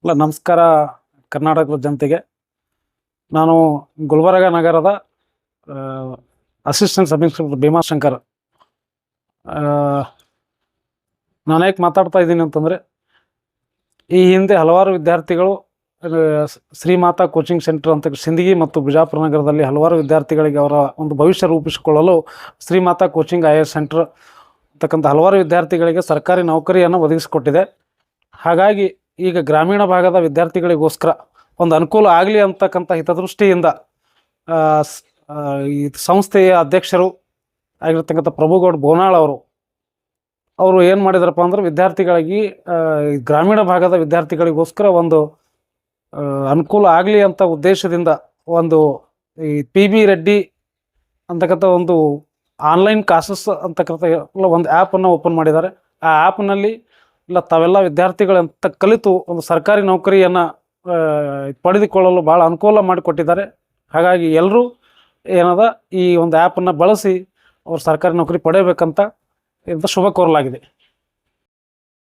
ಅಲ್ಲ ನಮಸ್ಕಾರ ಕರ್ನಾಟಕದ ಜನತೆಗೆ. ನಾನು ಗುಲ್ಬರ್ಗ ನಗರದ ಅಸಿಸ್ಟೆಂಟ್ ಸಬ್ ಇನ್ಸ್ಪೆಕ್ಟರ್ ಭೀಮಾಶಂಕರ್. ನಾನು ಯಾಕೆ ಮಾತಾಡ್ತಾ ಇದ್ದೀನಿ ಅಂತಂದರೆ, ಈ ಹಿಂದೆ ಹಲವಾರು ವಿದ್ಯಾರ್ಥಿಗಳು ಶ್ರೀಮಾತಾ ಕೋಚಿಂಗ್ ಸೆಂಟರ್ ಅಂತ ಸಿಂದಗಿ ಮತ್ತು ಬಿಜಾಪುರ ನಗರದಲ್ಲಿ ಹಲವಾರು ವಿದ್ಯಾರ್ಥಿಗಳಿಗೆ ಅವರ ಒಂದು ಭವಿಷ್ಯ ರೂಪಿಸಿಕೊಳ್ಳಲು ಶ್ರೀಮಾತಾ ಕೋಚಿಂಗ್ IAS ಸೆಂಟರ್ ಅಂತಕ್ಕಂಥ ಹಲವಾರು ವಿದ್ಯಾರ್ಥಿಗಳಿಗೆ ಸರ್ಕಾರಿ ನೌಕರಿಯನ್ನು ಒದಗಿಸಿಕೊಟ್ಟಿದೆ. ಹಾಗಾಗಿ ಈಗ ಗ್ರಾಮೀಣ ಭಾಗದ ವಿದ್ಯಾರ್ಥಿಗಳಿಗೋಸ್ಕರ ಒಂದು ಅನುಕೂಲ ಆಗಲಿ ಅಂತಕ್ಕಂಥ ಹಿತದೃಷ್ಟಿಯಿಂದ ಈ ಸಂಸ್ಥೆಯ ಅಧ್ಯಕ್ಷರು ಆಗಿರ್ತಕ್ಕಂಥ ಪ್ರಭುಗೌಡ ಬೋನಾಳ್ ಅವರು ಏನು ಮಾಡಿದಾರಪ್ಪ ಅಂದ್ರೆ, ವಿದ್ಯಾರ್ಥಿಗಳಿಗೆ ಗ್ರಾಮೀಣ ಭಾಗದ ವಿದ್ಯಾರ್ಥಿಗಳಿಗೋಸ್ಕರ ಒಂದು ಅನುಕೂಲ ಆಗಲಿ ಅಂತ ಉದ್ದೇಶದಿಂದ ಒಂದು ಈ PB ರೆಡ್ಡಿ ಅಂತಕ್ಕಂಥ ಒಂದು ಆನ್ಲೈನ್ ಕ್ಲಾಸಸ್ ಅಂತಕ್ಕಂಥ ಒಂದು ಆ್ಯಪನ್ನು ಓಪನ್ ಮಾಡಿದ್ದಾರೆ. ಆ ಆ್ಯಪ್ನಲ್ಲಿ ತಾವೆಲ್ಲ ವಿದ್ಯಾರ್ಥಿಗಳಂತ ಕಲಿತು ಒಂದು ಸರ್ಕಾರಿ ನೌಕರಿಯನ್ನು ಪಡೆದುಕೊಳ್ಳಲು ಭಾಳ ಅನುಕೂಲ ಮಾಡಿಕೊಟ್ಟಿದ್ದಾರೆ. ಹಾಗಾಗಿ ಎಲ್ಲರೂ ಈ ಒಂದು ಆ್ಯಪನ್ನು ಬಳಸಿ ಅವ್ರು ಸರ್ಕಾರಿ ನೌಕರಿ ಪಡೆಯಬೇಕಂತ ಶುಭ ಕೋರಲಾಗಿದೆ.